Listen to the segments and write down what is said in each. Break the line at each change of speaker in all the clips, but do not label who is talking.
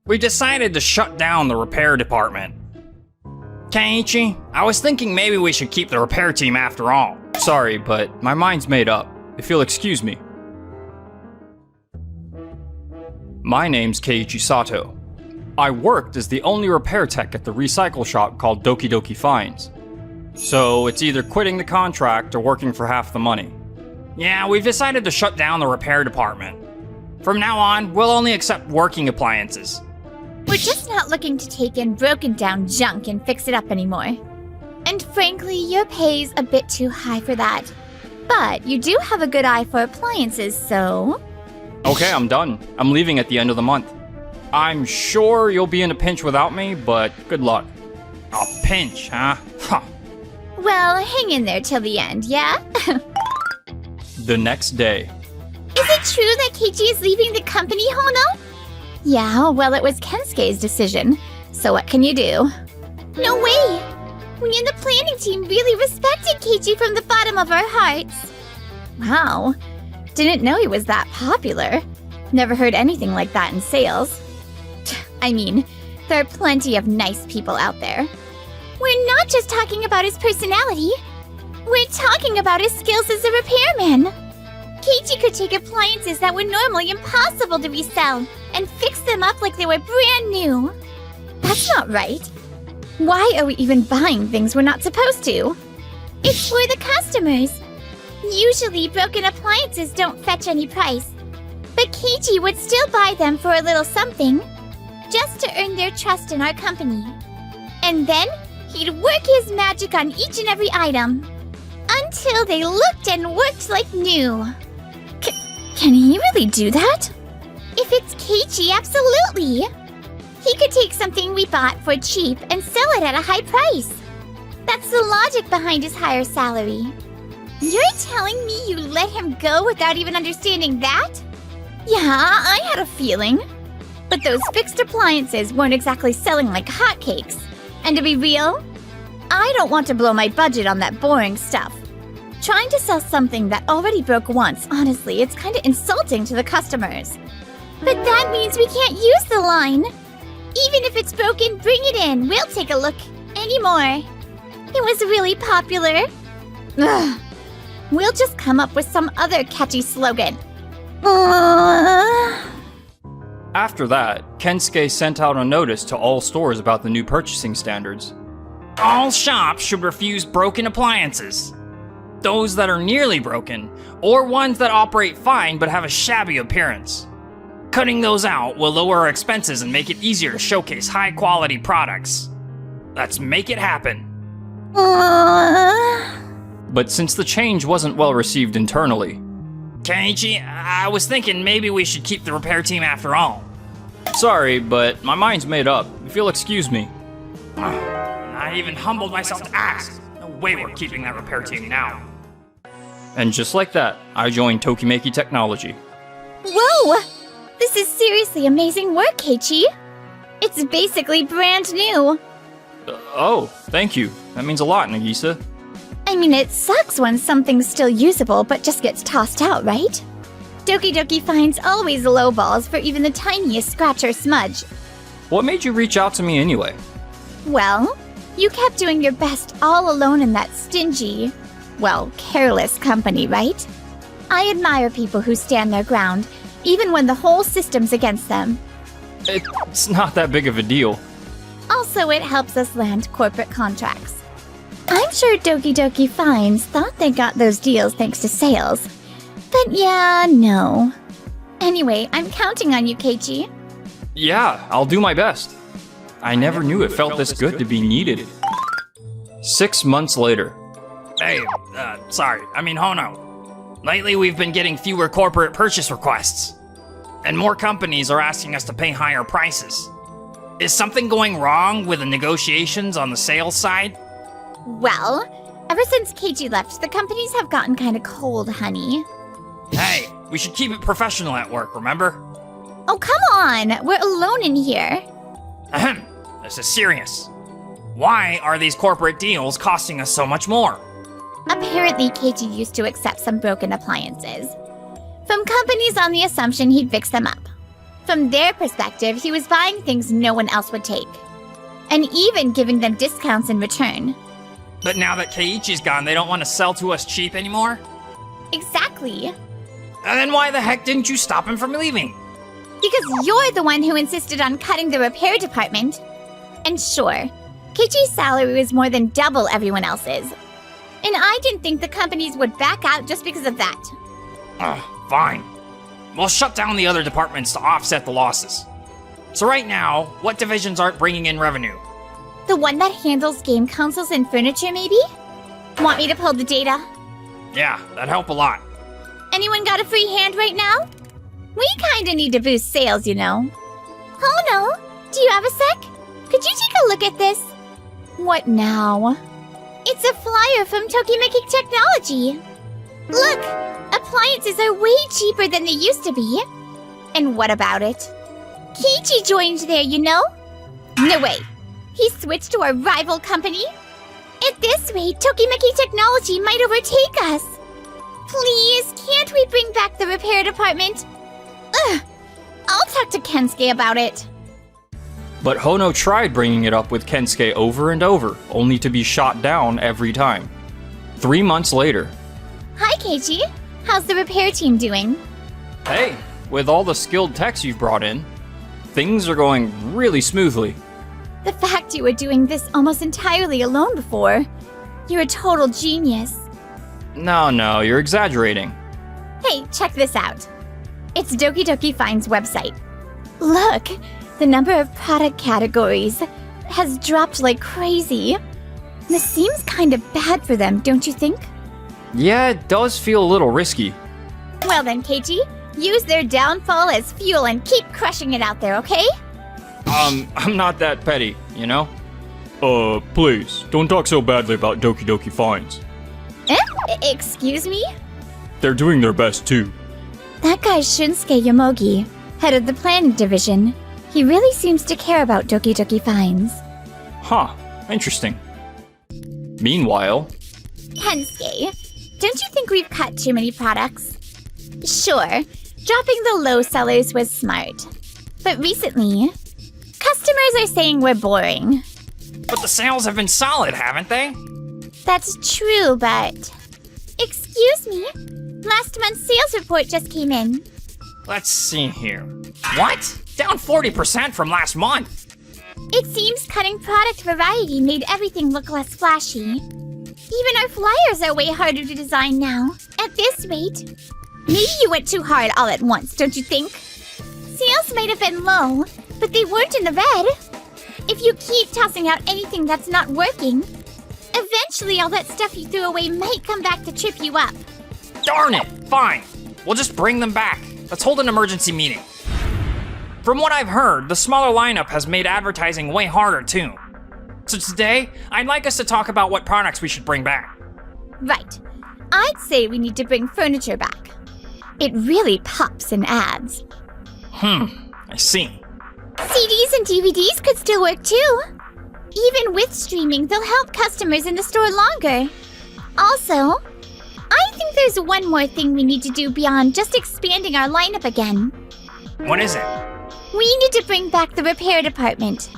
We decided to shut down the repair department. Keiichi, I was thinking maybe we should keep the repair team after all.
Sorry, but my mind's made up, if you'll excuse me. My name's Keiichi Sato. I worked as the only repair tech at the recycle shop called Doki Doki Finds. So it's either quitting the contract or working for half the money.
Yeah, we've decided to shut down the repair department. From now on, we'll only accept working appliances.
We're just not looking to take in broken down junk and fix it up anymore. And frankly, your pay's a bit too high for that. But you do have a good eye for appliances, so...
Okay, I'm done. I'm leaving at the end of the month. I'm sure you'll be in a pinch without me, but good luck.
A pinch, huh? Huh.
Well, hang in there till the end, yeah?
The next day.
Is it true that Keiichi is leaving the company, Hono? Yeah, well, it was Kensuke's decision. So what can you do? No way! We in the planning team really respected Keiichi from the bottom of our hearts. Wow. Didn't know he was that popular. Never heard anything like that in sales. I mean, there are plenty of nice people out there. We're not just talking about his personality. We're talking about his skills as a repairman. Keiichi could take appliances that were normally impossible to resell and fix them up like they were brand new. That's not right. Why are we even buying things we're not supposed to? It's for the customers. Usually, broken appliances don't fetch any price. But Keiichi would still buy them for a little something, just to earn their trust in our company. And then, he'd work his magic on each and every item, until they looked and worked like new. Can he really do that? If it's Keiichi, absolutely! He could take something we bought for cheap and sell it at a high price. That's the logic behind his higher salary. You're telling me you let him go without even understanding that? Yeah, I had a feeling. But those fixed appliances weren't exactly selling like hotcakes. And to be real, I don't want to blow my budget on that boring stuff. Trying to sell something that already broke once, honestly, it's kind of insulting to the customers. But that means we can't use the line. Even if it's broken, bring it in. We'll take a look. Any more. It was really popular. Ugh. We'll just come up with some other catchy slogan.
After that, Kensuke sent out a notice to all stores about the new purchasing standards.
All shops should refuse broken appliances. Those that are nearly broken, or ones that operate fine but have a shabby appearance. Cutting those out will lower our expenses and make it easier to showcase high-quality products. Let's make it happen.
But since the change wasn't well received internally...
Keiichi, I was thinking maybe we should keep the repair team after all.
Sorry, but my mind's made up, if you'll excuse me.
I even humbled myself to ask. No way we're keeping that repair team now.
And just like that, I joined Tokimeki Technology.
Whoa! This is seriously amazing work, Keiichi. It's basically brand new.
Oh, thank you. That means a lot, Nagisa.
I mean, it sucks when something's still usable but just gets tossed out, right? Doki Doki Finds always lowballs for even the tiniest scratch or smudge.
What made you reach out to me anyway?
Well, you kept doing your best all alone in that stingy, well, careless company, right? I admire people who stand their ground, even when the whole system's against them.
It's not that big of a deal.
Also, it helps us land corporate contracts. I'm sure Doki Doki Finds thought they got those deals thanks to sales. But yeah, no. Anyway, I'm counting on you, Keiichi.
Yeah, I'll do my best. I never knew it felt this good to be needed. 6 months later.
Hey, Hono. Lately we've been getting fewer corporate purchase requests. And more companies are asking us to pay higher prices. Is something going wrong with the negotiations on the sales side?
Well, ever since Keiichi left, the companies have gotten kind of cold, honey.
Hey, we should keep it professional at work, remember?
Oh, come on! We're alone in here.
Ahem, this is serious. Why are these corporate deals costing us so much more?
Apparently, Keiichi used to accept some broken appliances from companies on the assumption he'd fix them up. From their perspective, he was buying things no one else would take. And even giving them discounts in return.
But now that Keiichi's gone, they don't want to sell to us cheap anymore?
Exactly.
And then why the heck didn't you stop him from leaving?
Because you're the one who insisted on cutting the repair department. And sure, Keiichi's salary was more than double everyone else's. And I didn't think the companies would back out just because of that.
Fine. We'll shut down the other departments to offset the losses. So right now, what divisions aren't bringing in revenue?
The one that handles game consoles and furniture, maybe? Want me to pull the data?
Yeah, that'd help a lot.
Anyone got a free hand right now? We kinda need to boost sales, you know. Oh no, do you have a sec? Could you take a look at this? What now? It's a flyer from Tokimeki Technology. Look, appliances are way cheaper than they used to be. And what about it? Keiichi joined there, you know? No way. He switched to a rival company? At this rate, Tokimeki Technology might overtake us. Please, can't we bring back the repair department? Ugh, I'll talk to Kensuke about it.
But Hono tried bringing it up with Kensuke over and over, only to be shot down every time. 3 months later.
Hi, Keiichi. How's the repair team doing?
Hey, with all the skilled techs you've brought in, things are going really smoothly.
The fact you were doing this almost entirely alone before. You're a total genius.
No, you're exaggerating.
Hey, check this out. It's Doki Doki Fine's website. Look, the number of product categories has dropped like crazy. This seems kind of bad for them, don't you think?
Yeah, it does feel a little risky.
Well then, Keiichi, use their downfall as fuel and keep crushing it out there, okay?
I'm not that petty, you know? Please, don't talk so badly about Doki Doki Fines.
Excuse me?
They're doing their best too.
That guy's Shunsuke Yomogi, head of the planning division. He really seems to care about Doki Doki Fines.
Huh, interesting. Meanwhile...
Kensuke, don't you think we've cut too many products? Sure, dropping the low sellers was smart. But recently, customers are saying we're boring.
But the sales have been solid, haven't they?
That's true, but... Excuse me? Last month's sales report just came in.
Let's see here. What? Down 40% from last month.
It seems cutting product variety made everything look less flashy. Even our flyers are way harder to design now. At this rate, maybe you went too hard all at once, don't you think? Sales might have been low, but they weren't in the red. If you keep tossing out anything that's not working, eventually all that stuff you threw away might come back to trip you up.
Darn it! Fine. We'll just bring them back. Let's hold an emergency meeting. From what I've heard, the smaller lineup has made advertising way harder too. So today, I'd like us to talk about what products we should bring back.
Right. I'd say we need to bring furniture back. It really pops in ads.
I see.
CDs and DVDs could still work too. Even with streaming, they'll help customers in the store longer. Also, I think there's one more thing we need to do beyond just expanding our lineup again.
What is it?
We need to bring back the repair department.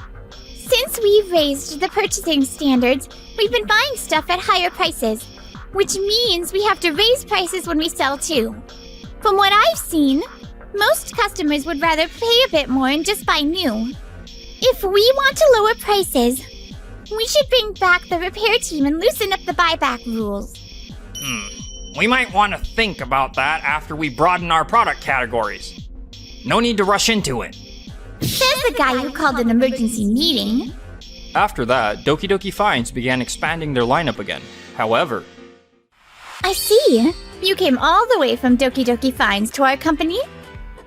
Since we've raised the purchasing standards, we've been buying stuff at higher prices, which means we have to raise prices when we sell too. From what I've seen, most customers would rather pay a bit more and just buy new. If we want to lower prices, we should bring back the repair team and loosen up the buyback rules.
We might want to think about that after we broaden our product categories. No need to rush into it.
Says the guy who called an emergency meeting.
After that, Doki Doki Fines began expanding their lineup again. However...
I see. You came all the way from Doki Doki Fines to our company?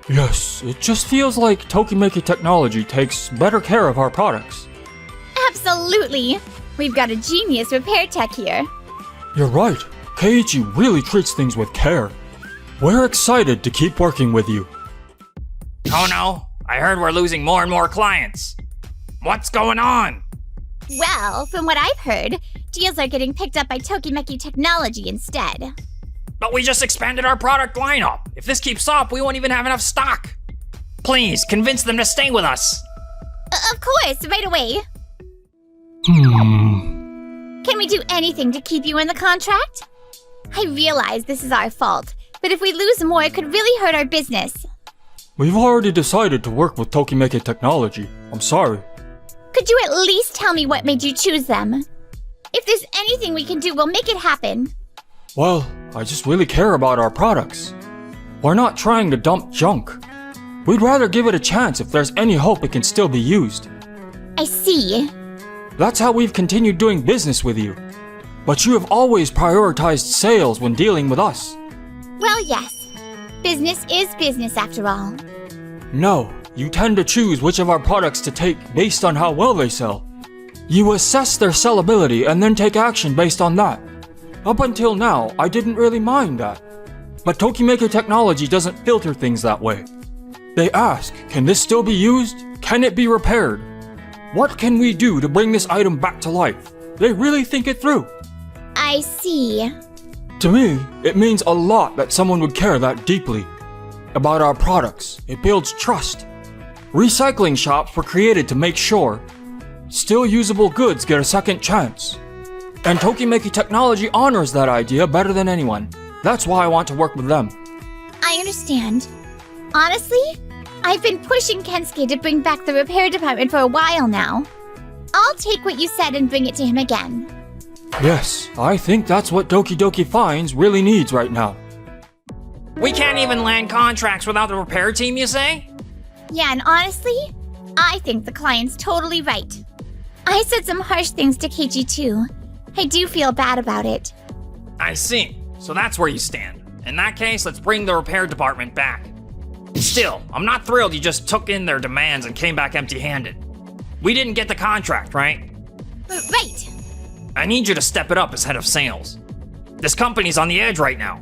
Yes, it just feels like Tokimeki Technology takes better care of our products.
Absolutely. We've got a genius repair tech here.
You're right. Keiichi really treats things with care. We're excited to keep working with you.
Oh no, I heard we're losing more and more clients. What's going on?
Well, from what I've heard, deals are getting picked up by Tokimeki Technology instead.
But we just expanded our product lineup. If this keeps up, we won't even have enough stock. Please, convince them to stay with us.
Of course, right away. Can we do anything to keep you in the contract? I realize this is our fault, but if we lose more, it could really hurt our business.
We've already decided to work with Tokimeki Technology. I'm sorry.
Could you at least tell me what made you choose them? If there's anything we can do, we'll make it happen.
Well, I just really care about our products. We're not trying to dump junk. We'd rather give it a chance if there's any hope it can still be used.
I see.
That's how we've continued doing business with you. But you have always prioritized sales when dealing with us.
Well, yes. Business is business after all.
No, you tend to choose which of our products to take based on how well they sell. You assess their sellability and then take action based on that. Up until now, I didn't really mind that. But Tokimeki Technology doesn't filter things that way. They ask, can this still be used? Can it be repaired? What can we do to bring this item back to life? They really think it through.
I see.
To me, it means a lot that someone would care that deeply about our products. It builds trust. Recycling shops were created to make sure still usable goods get a second chance. And Tokimeki Technology honors that idea better than anyone. That's why I want to work with them.
I understand. Honestly, I've been pushing Kensuke to bring back the repair department for a while now. I'll take what you said and bring it to him again.
Yes, I think that's what Doki Doki Fines really needs right now.
We can't even land contracts without the repair team, you say?
Yeah, and honestly, I think the client's totally right. I said some harsh things to Keiichi too. I do feel bad about it.
I see. So that's where you stand. In that case, let's bring the repair department back. Still, I'm not thrilled you just took in their demands and came back empty-handed. We didn't get the contract, right?
Right.
I need you to step it up as head of sales. This company's on the edge right now.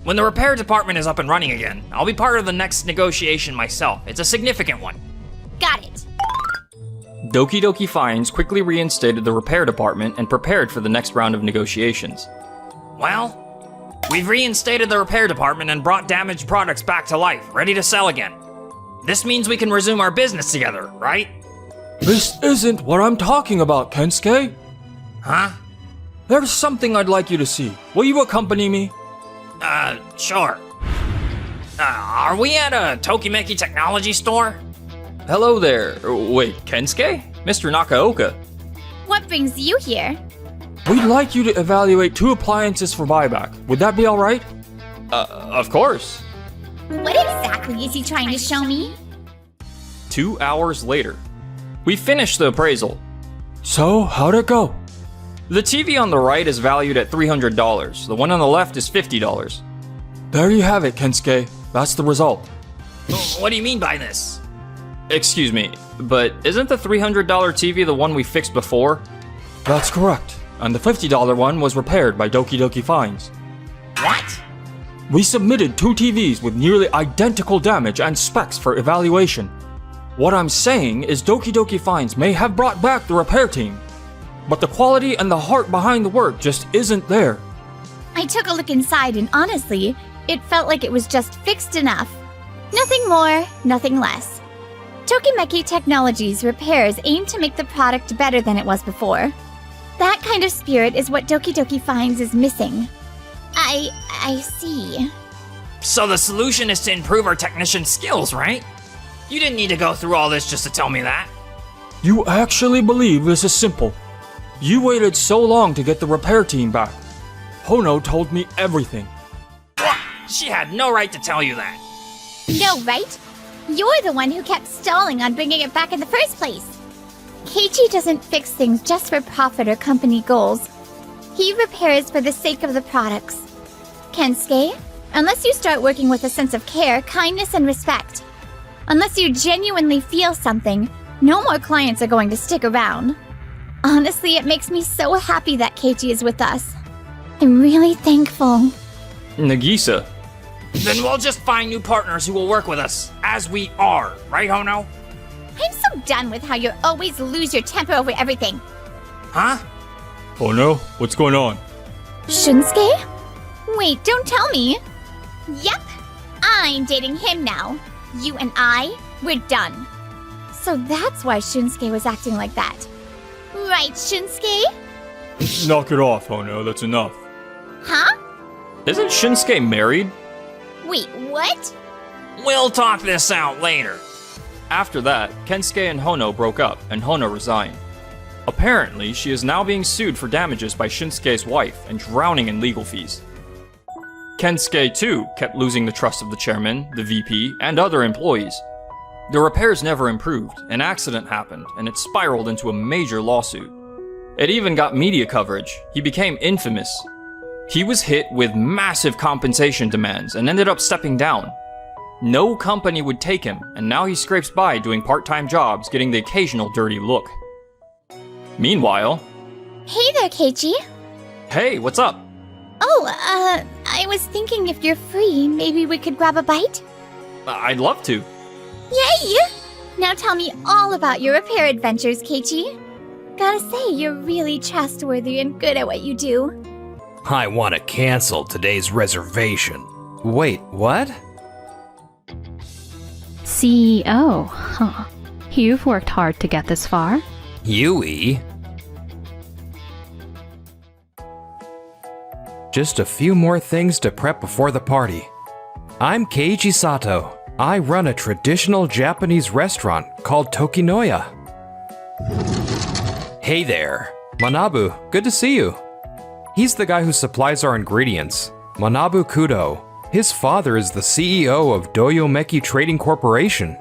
When the repair department is up and running again, I'll be part of the next negotiation myself. It's a significant one.
Got it.
Doki Doki Fines quickly reinstated the repair department and prepared for the next round of negotiations.
Well, we've reinstated the repair department and brought damaged products back to life, ready to sell again. This means we can resume our business together, right?
This isn't what I'm talking about, Kensuke.
Huh?
There's something I'd like you to see. Will you accompany me?
Sure. Are we at a Tokimeki Technology store?
Hello there. Wait, Kensuke? Mr. Nakaoka.
What brings you here?
We'd like you to evaluate 2 appliances for buyback. Would that be alright? Of course.
What exactly is he trying to show me?
2 hours later. We finished the appraisal. So, how'd it go? The TV on the right is valued at $300. The one on the left is $50. There you have it, Kensuke. That's the result.
What do you mean by this?
Excuse me, but isn't the $300 TV the one we fixed before? That's correct. And the $50 one was repaired by Doki Doki Fines.
What?
We submitted 2 TVs with nearly identical damage and specs for evaluation. What I'm saying is Doki Doki Fines may have brought back the repair team, but the quality and the heart behind the work just isn't there.
I took a look inside and honestly, it felt like it was just fixed enough. Nothing more, nothing less. Tokimeki Technologies repairs aim to make the product better than it was before. That kind of spirit is what Doki Doki Fines is missing. I see.
So the solution is to improve our technician skills, right? You didn't need to go through all this just to tell me that.
You actually believe this is simple? You waited so long to get the repair team back. Hono told me everything.
What? She had no right to tell you that.
No, right? You're the one who kept stalling on bringing it back in the first place. Keiichi doesn't fix things just for profit or company goals. He repairs for the sake of the products. Kensuke, unless you start working with a sense of care, kindness, and respect, unless you genuinely feel something, no more clients are going to stick around. Honestly, it makes me so happy that Keiichi is with us. I'm really thankful.
Nagisa.
Then we'll just find new partners who will work with us, as we are, right, Hono?
I'm so done with how you always lose your temper over everything.
Huh?
Hono, what's going on?
Shunsuke? Wait, don't tell me. Yep, I'm dating him now. You and I, we're done. So that's why Shunsuke was acting like that. Right, Shunsuke?
Knock it off, Hono, that's enough.
Huh?
Isn't Shinsuke married?
Wait, what?
We'll talk this out later.
After that, Kensuke and Hono broke up, and Hono resigned. Apparently, she is now being sued for damages by Shinsuke's wife and drowning in legal fees. Kensuke, too, kept losing the trust of the chairman, the VP, and other employees. The repairs never improved, an accident happened, and it spiraled into a major lawsuit. It even got media coverage. He became infamous. He was hit with massive compensation demands and ended up stepping down. No company would take him, and now he scrapes by doing part-time jobs, getting the occasional dirty look. Meanwhile...
Hey there, Keiichi.
Hey, what's up?
Oh, I was thinking if you're free, maybe we could grab a bite?
I'd love to.
Yay! Now tell me all about your repair adventures, Keiichi. Gotta say, you're really trustworthy and good at what you do.
I want to cancel today's reservation. Wait, what?
CEO, huh? You've worked hard to get this far.
Yui? Just a few more things to prep before the party. I'm Keiichi Sato. I run a traditional Japanese restaurant called Tokinoya. Hey there. Manabu, good to see you. He's the guy who supplies our ingredients. Manabu Kudo. His father is the CEO of Doyomeki Trading Corporation.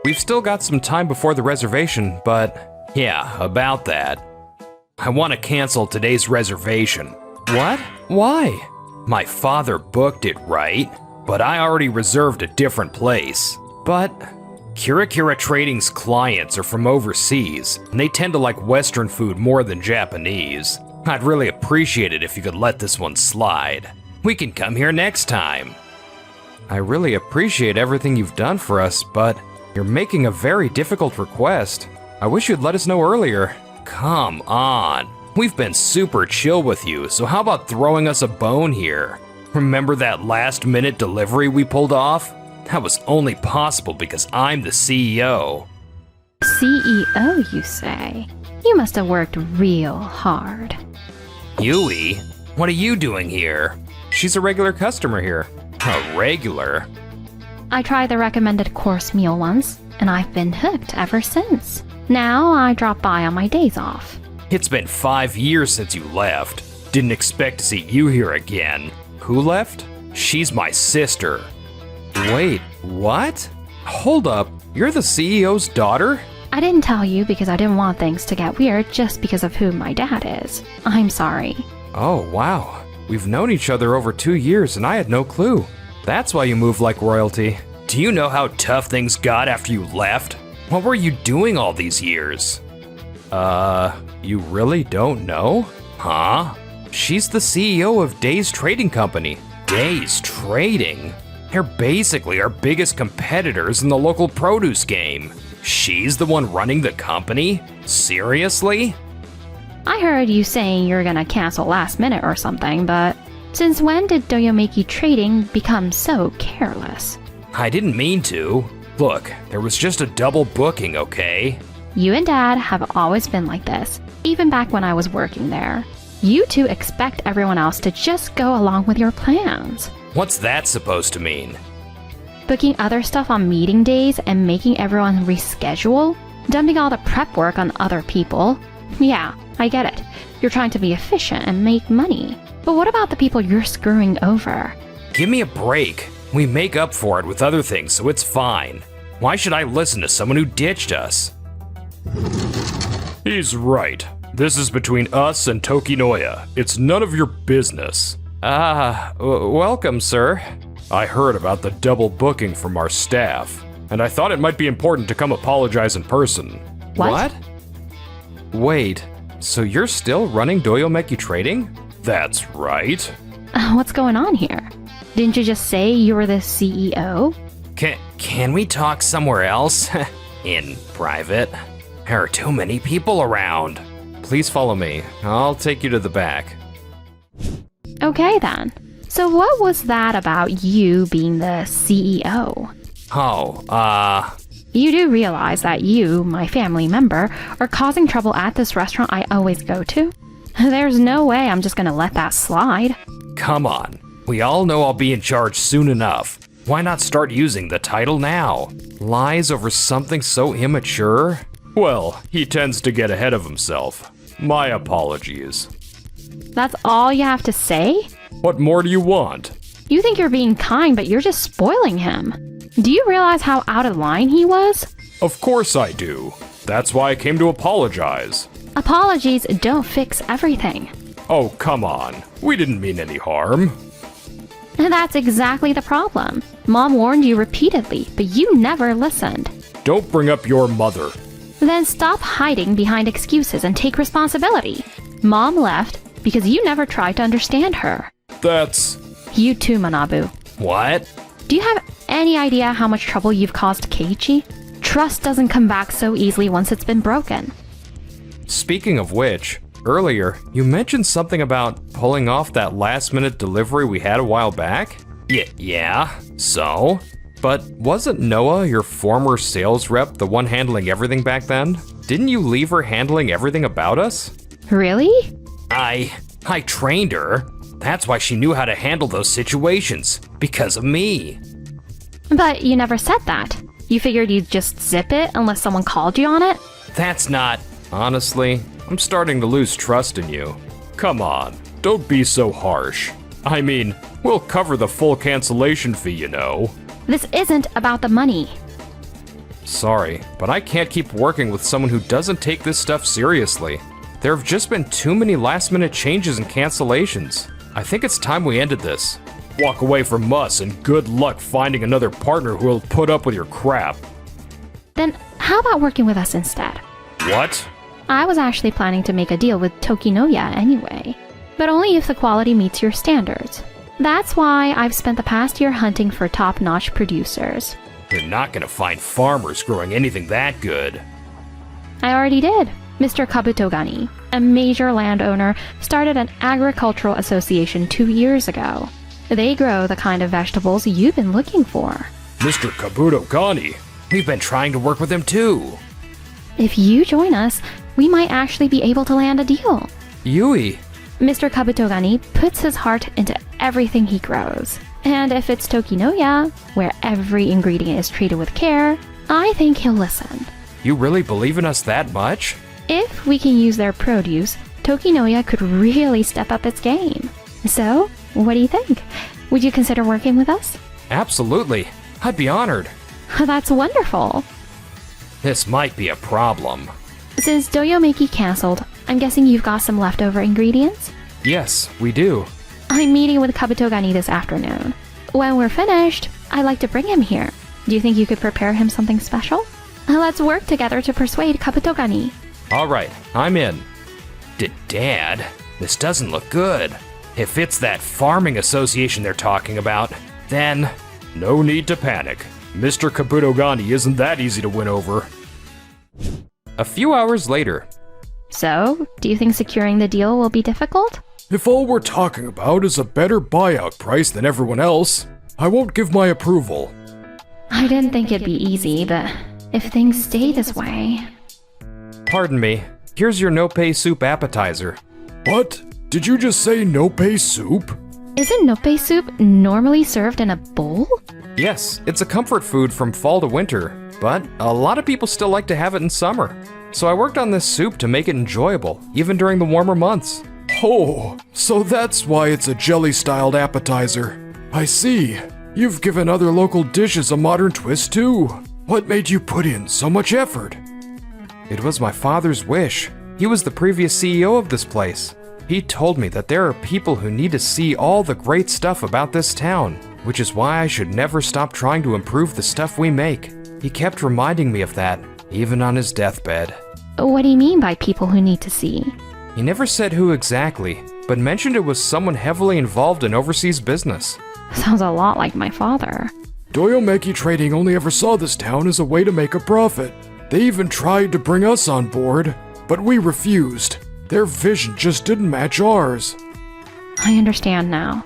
We've still got some time before the reservation, but yeah, about that. I want to cancel today's reservation. What? Why? My father booked it, right? But I already reserved a different place. But Kira Trading's clients are from overseas, and they tend to like Western food more than Japanese. I'd really appreciate it if you could let this one slide. We can come here next time. I really appreciate everything you've done for us, but you're making a very difficult request. I wish you'd let us know earlier. Come on. We've been super chill with you, so how about throwing us a bone here? Remember that last-minute delivery we pulled off? That was only possible because I'm the CEO.
CEO, you say? You must have worked real hard.
Yui, what are you doing here?
She's a regular customer here.
A regular?
I tried the recommended course meal once, and I've been hooked ever since. Now I drop by on my days off.
It's been 5 years since you left. Didn't expect to see you here again.
Who left?
She's my sister.
Wait, what? Hold up, you're the CEO's daughter?
I didn't tell you because I didn't want things to get weird just because of who my dad is. I'm sorry.
Oh, wow. We've known each other over 2 years and I had no clue. That's why you move like royalty.
Do you know how tough things got after you left? What were you doing all these years?
You really don't know?
Huh?
She's the CEO of Day's Trading Company.
Day's Trading? They're basically our biggest competitors in the local produce game. She's the one running the company? Seriously?
I heard you saying you're gonna cancel last minute or something, but since when did Doyomeki Trading become so careless?
I didn't mean to. Look, there was just a double booking, okay?
You and Dad have always been like this, even back when I was working there. You two expect everyone else to just go along with your plans.
What's that supposed to mean?
Booking other stuff on meeting days and making everyone reschedule? Dumping all the prep work on other people? Yeah, I get it. You're trying to be efficient and make money. But what about the people you're screwing over?
Give me a break. We make up for it with other things, so it's fine. Why should I listen to someone who ditched us?
He's right. This is between us and Tokinoya. It's none of your business. Welcome, sir. I heard about the double booking from our staff, and I thought it might be important to come apologize in person.
What?
Wait, so you're still running Doyomeki Trading? That's right.
What's going on here? Didn't you just say you were the CEO?
Can we talk somewhere else? In private? There are too many people around.
Please follow me. I'll take you to the back.
Okay then. So what was that about you being the CEO? You do realize that you, my family member, are causing trouble at this restaurant I always go to? There's no way I'm just gonna let that slide.
Come on. We all know I'll be in charge soon enough. Why not start using the title now? Lies over something so immature? Well, he tends to get ahead of himself. My apologies.
That's all you have to say?
What more do you want?
You think you're being kind, but you're just spoiling him. Do you realize how out of line he was?
Of course I do. That's why I came to apologize.
Apologies don't fix everything.
Oh, come on. We didn't mean any harm.
And that's exactly the problem. Mom warned you repeatedly, but you never listened.
Don't bring up your mother.
Then stop hiding behind excuses and take responsibility. Mom left because you never tried to understand her.
That's...
You too, Manabu.
What?
Do you have any idea how much trouble you've caused Keiichi? Trust doesn't come back so easily once it's been broken.
Speaking of which, earlier, you mentioned something about pulling off that last-minute delivery we had a while back? Yeah, so? But wasn't Noah, your former sales rep, the one handling everything back then? Didn't you leave her handling everything about us?
Really?
I trained her. That's why she knew how to handle those situations. Because of me.
But you never said that. You figured you'd just zip it unless someone called you on it?
That's not... Honestly, I'm starting to lose trust in you. Come on, don't be so harsh. I mean, we'll cover the full cancellation fee, you know.
This isn't about the money.
Sorry, but I can't keep working with someone who doesn't take this stuff seriously. There have just been too many last-minute changes and cancellations. I think it's time we ended this. Walk away from us and good luck finding another partner who will put up with your crap.
Then how about working with us instead?
What?
I was actually planning to make a deal with Tokinoya anyway, but only if the quality meets your standards. That's why I've spent the past year hunting for top-notch producers.
You're not gonna find farmers growing anything that good.
I already did. Mr. Kabutogani, a major landowner, started an agricultural association 2 years ago. They grow the kind of vegetables you've been looking for.
Mr. Kabuto Gani, we've been trying to work with him too.
If you join us, we might actually be able to land a deal.
Yui.
Mr. Kabutogani puts his heart into everything he grows. And if it's Tokinoya, where every ingredient is treated with care, I think he'll listen.
You really believe in us that much?
If we can use their produce, Tokinoya could really step up its game. So, what do you think? Would you consider working with us?
Absolutely. I'd be honored.
That's wonderful.
This might be a problem.
Since Doyomeki canceled, I'm guessing you've got some leftover ingredients?
Yes, we do.
I'm meeting with Kabutogani this afternoon. When we're finished, I'd like to bring him here. Do you think you could prepare him something special? Let's work together to persuade Kabutogani.
All right, I'm in. Dad, this doesn't look good. If it's that farming association they're talking about, then no need to panic. Mr. Kabutogani isn't that easy to win over. A few hours later.
So, do you think securing the deal will be difficult?
If all we're talking about is a better buyout price than everyone else, I won't give my approval.
I didn't think it'd be easy, but if things stay this way...
Pardon me, here's your no-pay soup appetizer.
What? Did you just say no-pay soup?
Isn't nope soup normally served in a bowl?
Yes, it's a comfort food from fall to winter, but a lot of people still like to have it in summer. So I worked on this soup to make it enjoyable, even during the warmer months.
Oh, so that's why it's a jelly-styled appetizer. I see. You've given other local dishes a modern twist too. What made you put in so much effort?
It was my father's wish. He was the previous CEO of this place. He told me that there are people who need to see all the great stuff about this town, which is why I should never stop trying to improve the stuff we make. He kept reminding me of that, even on his deathbed.
What do you mean by people who need to see?
He never said who exactly, but mentioned it was someone heavily involved in overseas business.
Sounds a lot like my father.
Doyomeki Trading only ever saw this town as a way to make a profit. They even tried to bring us on board, but we refused. Their vision just didn't match ours.
I understand now.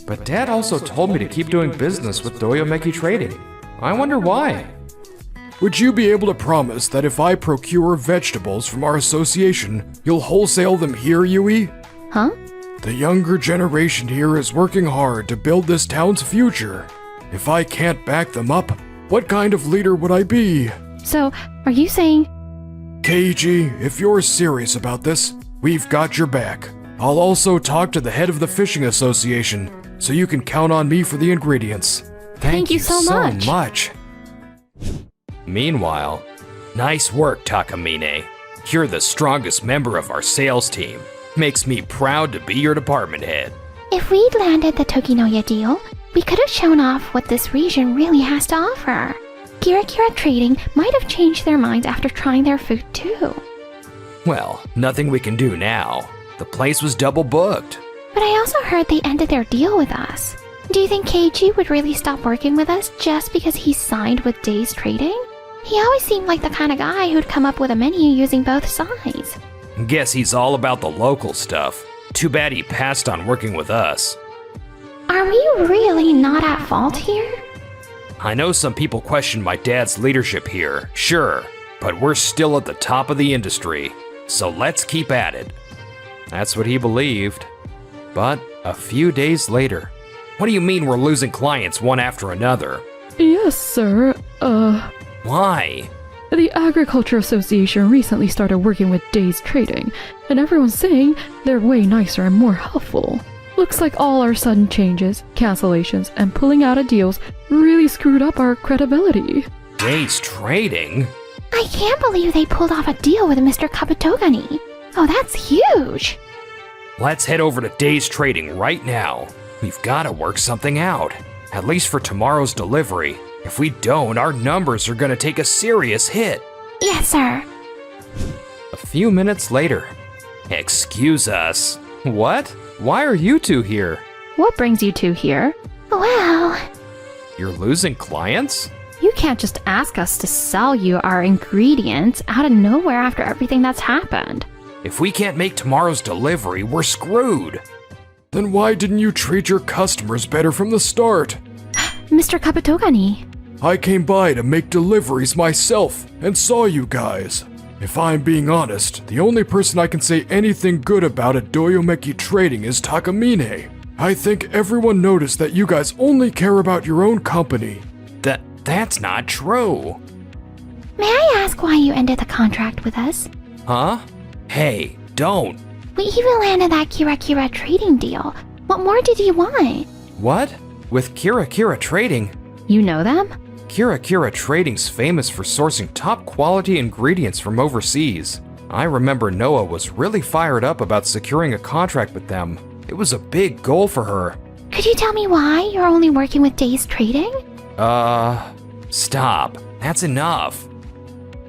But Dad also told me to keep doing business with Doyomeki Trading. I wonder why.
Would you be able to promise that if I procure vegetables from our association, you'll wholesale them here, Yui?
Huh?
The younger generation here is working hard to build this town's future. If I can't back them up, what kind of leader would I be?
So, are you saying...
Keiji, if you're serious about this, we've got your back. I'll also talk to the head of the fishing association, so you can count on me for the ingredients.
Thank you so much.
Meanwhile, nice work, Takamine. You're the strongest member of our sales team. Makes me proud to be your department head.
If we'd landed the Tokinoya deal, we could have shown off what this region really has to offer. Kira Kira Trading might have changed their minds after trying their food too.
Well, nothing we can do now. The place was double booked.
But I also heard they ended their deal with us. Do you think Keiji would really stop working with us just because he signed with Days Trading? He always seemed like the kind of guy who'd come up with a menu using both sides.
Guess he's all about the local stuff. Too bad he passed on working with us.
Are we really not at fault here?
I know some people question my dad's leadership here, sure, but we're still at the top of the industry, so let's keep at it. That's what he believed. But a few days later, what do you mean we're losing clients one after another?
Yes, sir.
Why?
The Agriculture Association recently started working with Days Trading, and everyone's saying they're way nicer and more helpful. Looks like all our sudden changes, cancellations, and pulling out of deals really screwed up our credibility.
Days Trading?
I can't believe they pulled off a deal with Mr. Kabutogani. Oh, that's huge.
Let's head over to Days Trading right now. We've got to work something out, at least for tomorrow's delivery. If we don't, our numbers are going to take a serious hit.
Yes, sir.
A few minutes later. Excuse us.
What? Why are you two here?
What brings you two here? Well,
You're losing clients?
you can't just ask us to sell you our ingredients out of nowhere after everything that's happened.
If we can't make tomorrow's delivery, we're screwed.
Then why didn't you treat your customers better from the start?
Mr. Kabutogani.
I came by to make deliveries myself and saw you guys. If I'm being honest, the only person I can say anything good about at Doyomeki Trading is Takamine. I think everyone noticed that you guys only care about your own company.
That's not true.
May I ask why you ended the contract with us?
Huh? Hey, don't.
We even landed that Kira Kira Trading deal. What more did you want?
What? With Kira Kira Trading?
You know them?
Kira Kira Trading's famous for sourcing top quality ingredients from overseas. I remember Noah was really fired up about securing a contract with them. It was a big goal for her.
Could you tell me why you're only working with Days Trading?
Stop. That's enough.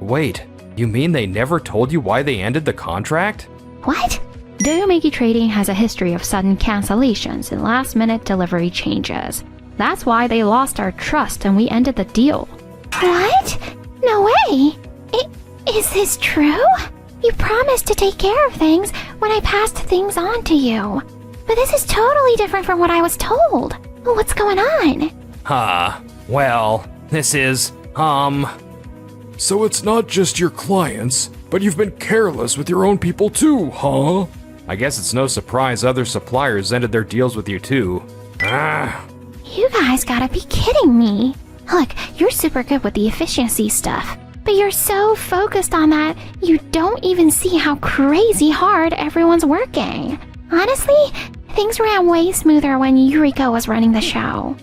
Wait, you mean they never told you why they ended the contract?
What? Doyomeki Trading has a history of sudden cancellations and last-minute delivery changes. That's why they lost our trust and we ended the deal. What? No way! Is this true? You promised to take care of things when I passed things on to you. But this is totally different from what I was told. What's going on?
Well, this is,
So it's not just your clients, but you've been careless with your own people too, huh?
I guess it's no surprise other suppliers ended their deals with you too.
You guys gotta be kidding me. Look, you're super good with the efficiency stuff, but you're so focused on that, you don't even see how crazy hard everyone's working. Honestly, things ran way smoother when Yuriko was running the show.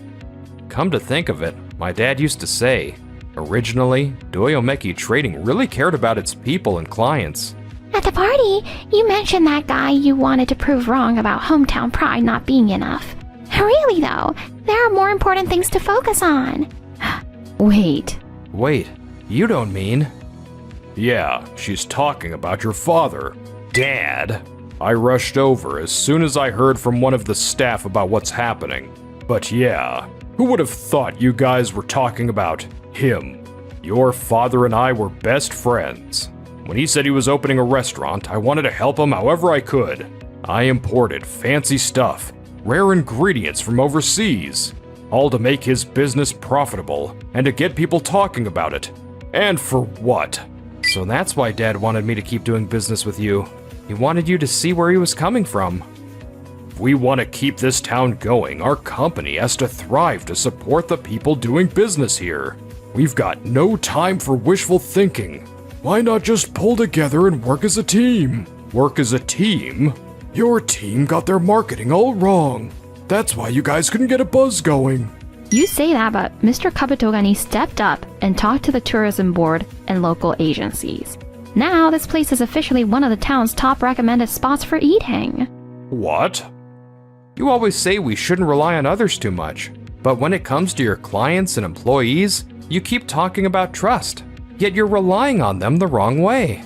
Come to think of it, my dad used to say, originally, Doyomeki Trading really cared about its people and clients.
At the party, you mentioned that guy you wanted to prove wrong about hometown pride not being enough. Really though, there are more important things to focus on.
Wait.
Wait, you don't mean...
Yeah, she's talking about your father.
Dad?
I rushed over as soon as I heard from one of the staff about what's happening. But yeah, who would have thought you guys were talking about him? Your father and I were best friends. When he said he was opening a restaurant, I wanted to help him however I could. I imported fancy stuff, rare ingredients from overseas. all to make his business profitable and to get people talking about it. And for what?
So that's why Dad wanted me to keep doing business with you. He wanted you to see where he was coming from.
If we want to keep this town going, our company has to thrive to support the people doing business here. We've got no time for wishful thinking. Why not just pull together and work as a team? Work as a team? Your team got their marketing all wrong. That's why you guys couldn't get a buzz going.
You say that, but Mr. Kabutogani stepped up and talked to the tourism board and local agencies. Now, this place is officially one of the town's top recommended spots for eating.
What?
You always say we shouldn't rely on others too much, but when it comes to your clients and employees, you keep talking about trust, yet you're relying on them the wrong way.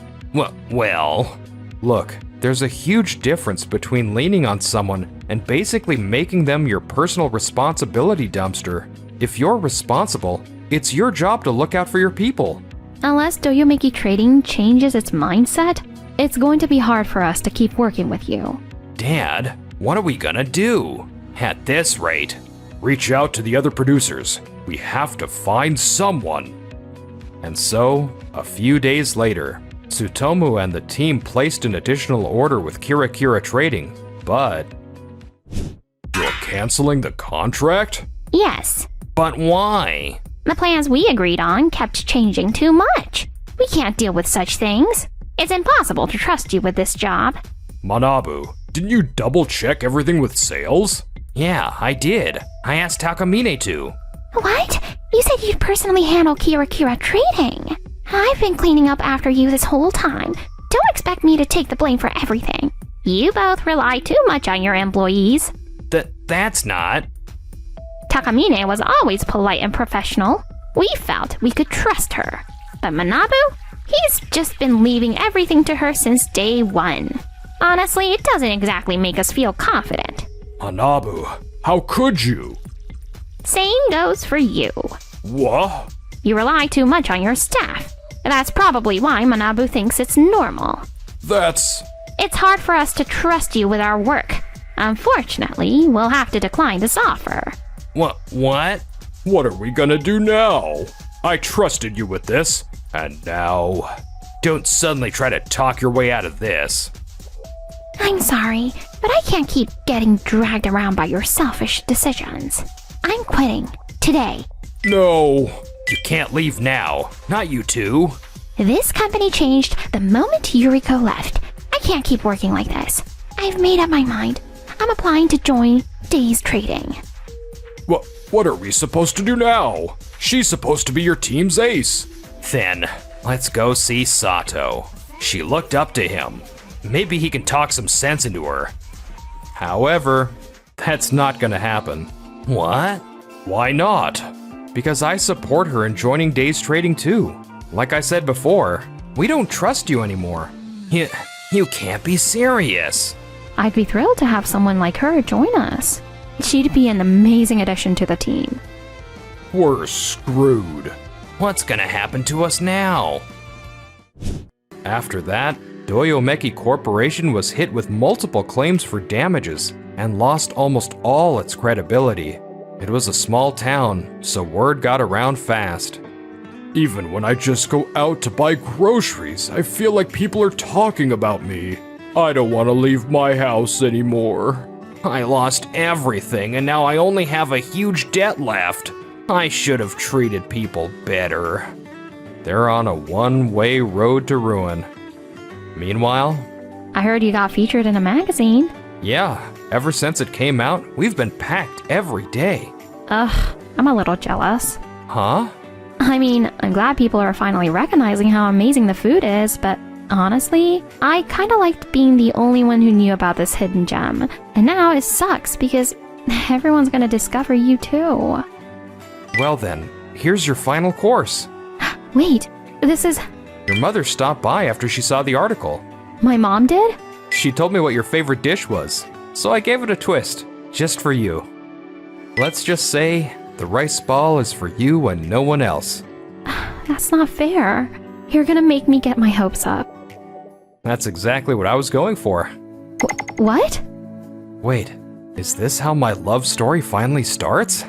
Well, look, there's a huge difference between leaning on someone and basically making them your personal responsibility dumpster. If you're responsible, it's your job to look out for your people.
Unless Doyomeki Trading changes its mindset, it's going to be hard for us to keep working with you.
Dad, what are we gonna do? At this rate,
reach out to the other producers. We have to find someone.
And so, a few days later, Tsutomu and the team placed an additional order with Kira Trading, but...
You're canceling the contract?
Yes.
But why?
The plans we agreed on kept changing too much. We can't deal with such things. It's impossible to trust you with this job.
Manabu, didn't you double-check everything with sales?
Yeah, I did. I asked Takamine to.
What? You said you'd personally handle Kira Trading. I've been cleaning up after you this whole time. Don't expect me to take the blame for everything. You both rely too much on your employees.
That's not...
Takamine was always polite and professional. We felt we could trust her. But Manabu? He's just been leaving everything to her since day one. Honestly, it doesn't exactly make us feel confident.
Manabu, how could you?
Same goes for you.
What?
You rely too much on your staff. That's probably why Manabu thinks it's normal.
It's
hard for us to trust you with our work. Unfortunately, we'll have to decline this offer.
What?
What are we gonna do now? I trusted you with this, and now...
Don't suddenly try to talk your way out of this.
I'm sorry, but I can't keep getting dragged around by your selfish decisions. I'm quitting. Today.
No.
You can't leave now. Not you two.
This company changed the moment Yuriko left. I can't keep working like this. I've made up my mind. I'm applying to join Days Trading.
What are we supposed to do now? She's supposed to be your team's ace.
Then, let's go see Sato. She looked up to him. Maybe he can talk some sense into her. However, that's not gonna happen. What?
Why not?
Because I support her in joining Days Trading too. Like I said before, we don't trust you anymore. You can't be serious.
I'd be thrilled to have someone like her join us. She'd be an amazing addition to the team.
We're screwed.
What's gonna happen to us now? After that, Doyomeki Corporation was hit with multiple claims for damages and lost almost all its credibility. It was a small town, so word got around fast.
Even when I just go out to buy groceries, I feel like people are talking about me. I don't want to leave my house anymore.
I lost everything and now I only have a huge debt left. I should have treated people better. They're on a one-way road to ruin. Meanwhile,
I heard you got featured in a magazine.
Yeah, ever since it came out, we've been packed every day.
Ugh, I'm a little jealous.
Huh?
I mean, I'm glad people are finally recognizing how amazing the food is, but honestly, I kinda liked being the only one who knew about this hidden gem. And now it sucks because everyone's gonna discover you too.
Well then, here's your final course.
Wait, this is...
Your mother stopped by after she saw the article.
My mom did?
She told me what your favorite dish was, so I gave it a twist, just for you. Let's just say, the rice ball is for you and no one else.
That's not fair. You're gonna make me get my hopes up.
That's exactly what I was going for.
What?
Wait, is this how my love story finally starts?